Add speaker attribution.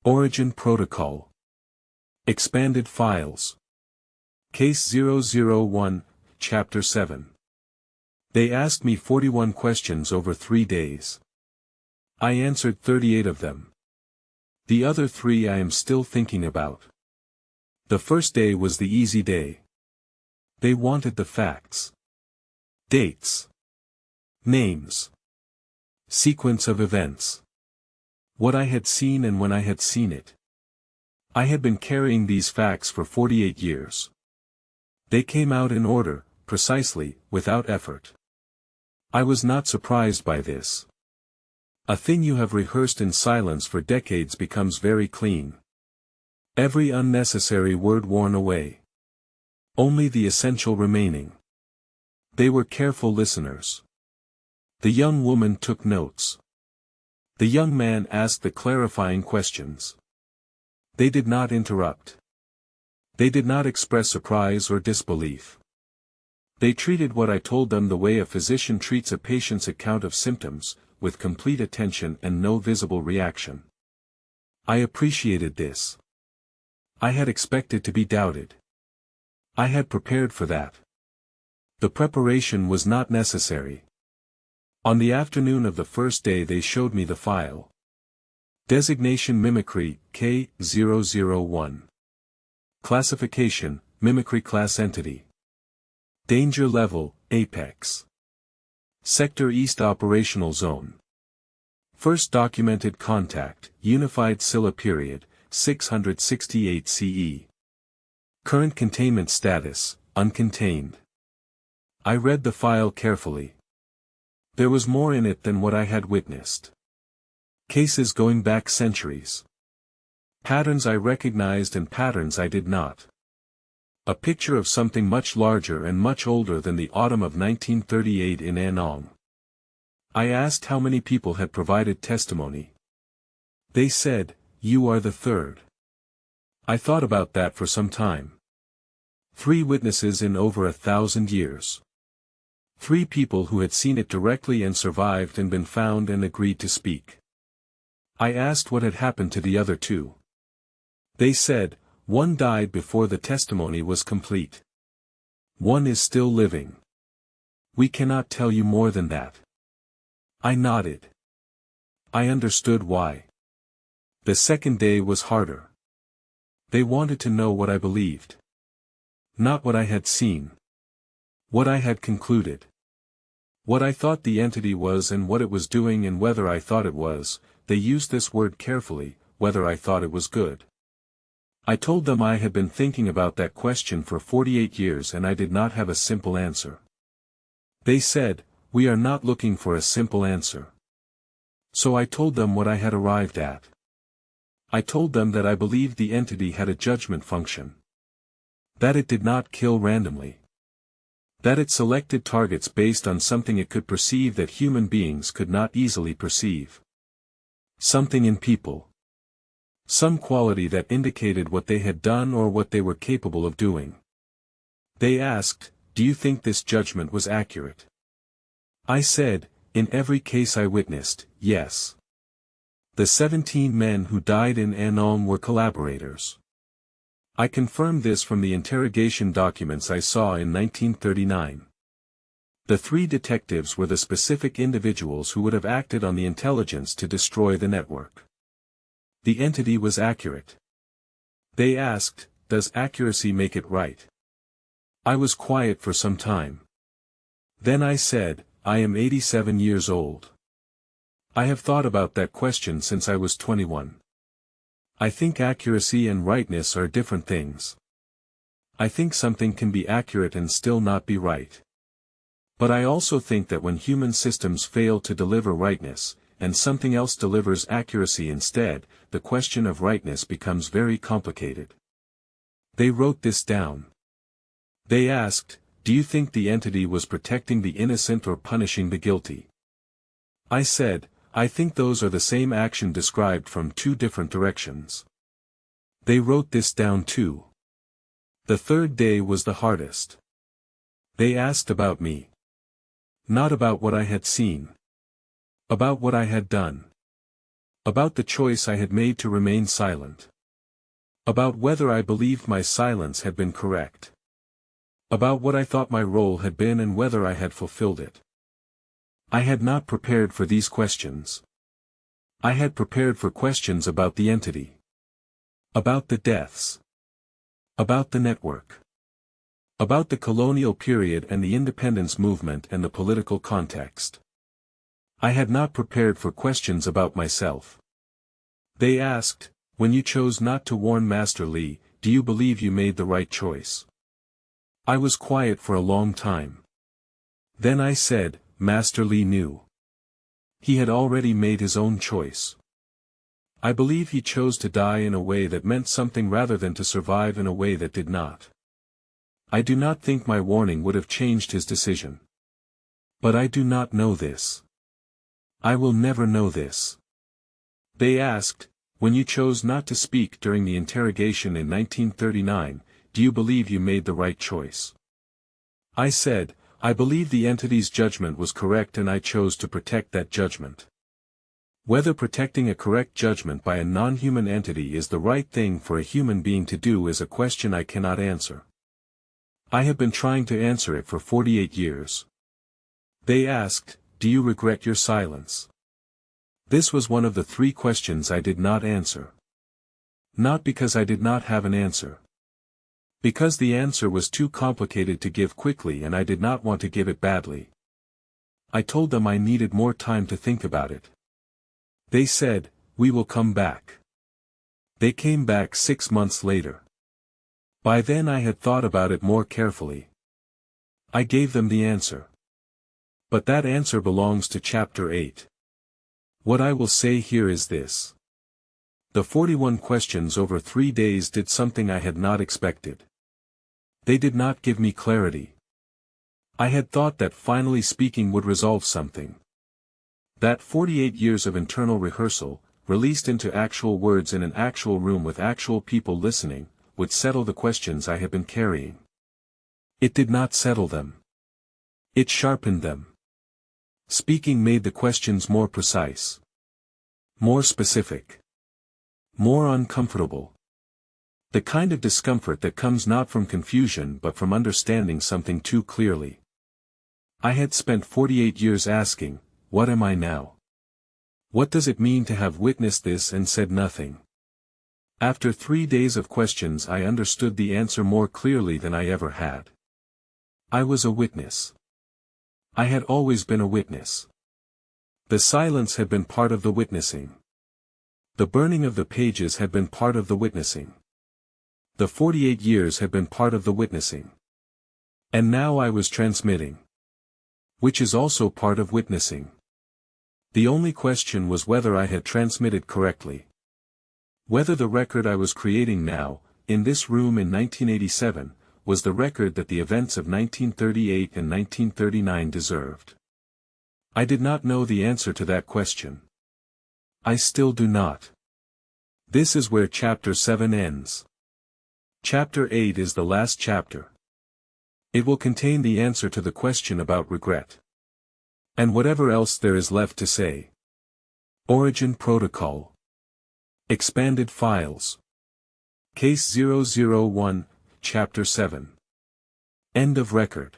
Speaker 1: Origin Protocol. Expanded Files. Case 001, Chapter 7. They asked me 41 questions over 3 days. I answered 38 of them. The other 3 I am still thinking about. The first day was the easy day. They wanted the facts. Dates. Names. Sequence of events. What I had seen and when I had seen it. I had been carrying these facts for 48 years. They came out in order, precisely, without effort. I was not surprised by this. A thing you have rehearsed in silence for decades becomes very clean. Every unnecessary word worn away. Only the essential remaining. They were careful listeners. The young woman took notes. The young man asked the clarifying questions. They did not interrupt. They did not express surprise or disbelief. They treated what I told them the way a physician treats a patient's account of symptoms, with complete attention and no visible reaction. I appreciated this. I had expected to be doubted. I had prepared for that. The preparation was not necessary. On the afternoon of the first day they showed me the file. Designation Mimicry-K-001. Classification, Mimicry-Class entity. Danger level, Apex. Sector East Operational Zone. First documented contact, Unified Scylla period, 668 CE. Current containment status, uncontained. I read the file carefully. There was more in it than what I had witnessed. Cases going back centuries. Patterns I recognized and patterns I did not. A picture of something much larger and much older than the autumn of 1938 in Annong. I asked how many people had provided testimony. They said, "You are the third." I thought about that for some time. 3 witnesses in over 1,000 years. 3 people who had seen it directly and survived and been found and agreed to speak. I asked what had happened to the other 2. They said, "One died before the testimony was complete. One is still living. We cannot tell you more than that." I nodded. I understood why. The second day was harder. They wanted to know what I believed. Not what I had seen. What I had concluded. What I thought the entity was and what it was doing and whether I thought it was, they used this word carefully, whether I thought it was good. I told them I had been thinking about that question for 48 years and I did not have a simple answer. They said, "We are not looking for a simple answer." So I told them what I had arrived at. I told them that I believed the entity had a judgment function. That it did not kill randomly. That it selected targets based on something it could perceive that human beings could not easily perceive. Something in people. Some quality that indicated what they had done or what they were capable of doing. They asked, "Do you think this judgment was accurate?" I said, "In every case I witnessed, yes." The 17 men who died in Annong were collaborators. I confirmed this from the interrogation documents I saw in 1939. The 3 detectives were the specific individuals who would have acted on the intelligence to destroy the network. The entity was accurate. They asked, "Does accuracy make it right?" I was quiet for some time. Then I said, "I am 87 years old. I have thought about that question since I was 21. I think accuracy and rightness are different things. I think something can be accurate and still not be right. But I also think that when human systems fail to deliver rightness, and something else delivers accuracy instead, the question of rightness becomes very complicated." They wrote this down. They asked, "Do you think the entity was protecting the innocent or punishing the guilty?" I said, "I think those are the same action described from 2 different directions." They wrote this down too. The third day was the hardest. They asked about me. Not about what I had seen. About what I had done. About the choice I had made to remain silent. About whether I believed my silence had been correct. About what I thought my role had been and whether I had fulfilled it. I had not prepared for these questions. I had prepared for questions about the entity. About the deaths. About the network. About the colonial period and the independence movement and the political context. I had not prepared for questions about myself. They asked, when you chose not to warn Master Li, do you believe you made the right choice? I was quiet for a long time. Then I said, Master Li knew. He had already made his own choice. I believe he chose to die in a way that meant something rather than to survive in a way that did not. I do not think my warning would have changed his decision. But I do not know this. I will never know this. They asked, when you chose not to speak during the interrogation in 1939, do you believe you made the right choice? I said, I believe the entity's judgment was correct and I chose to protect that judgment. Whether protecting a correct judgment by a non-human entity is the right thing for a human being to do is a question I cannot answer. I have been trying to answer it for 48 years. They asked, do you regret your silence? This was one of the 3 questions I did not answer. Not because I did not have an answer. Because the answer was too complicated to give quickly and I did not want to give it badly. I told them I needed more time to think about it. They said, we will come back. They came back 6 months later. By then I had thought about it more carefully. I gave them the answer. But that answer belongs to Chapter 8. What I will say here is this. The 41 questions over 3 days did something I had not expected. They did not give me clarity. I had thought that finally speaking would resolve something. That 48 years of internal rehearsal, released into actual words in an actual room with actual people listening, would settle the questions I had been carrying. It did not settle them. It sharpened them. Speaking made the questions more precise. More specific. More uncomfortable. The kind of discomfort that comes not from confusion but from understanding something too clearly. I had spent 48 years asking, what am I now? What does it mean to have witnessed this and said nothing? After 3 days of questions I understood the answer more clearly than I ever had. I was a witness. I had always been a witness. The silence had been part of the witnessing. The burning of the pages had been part of the witnessing. The 48 years had been part of the witnessing. And now I was transmitting. Which is also part of witnessing. The only question was whether I had transmitted correctly. Whether the record I was creating now, in this room in 1987, was the record that the events of 1938 and 1939 deserved. I did not know the answer to that question. I still do not. This is where Chapter 7 ends. Chapter 8 is the last chapter. It will contain the answer to the question about regret. And whatever else there is left to say. Origin Protocol. Expanded Files. Case 001, Chapter 7. End of record.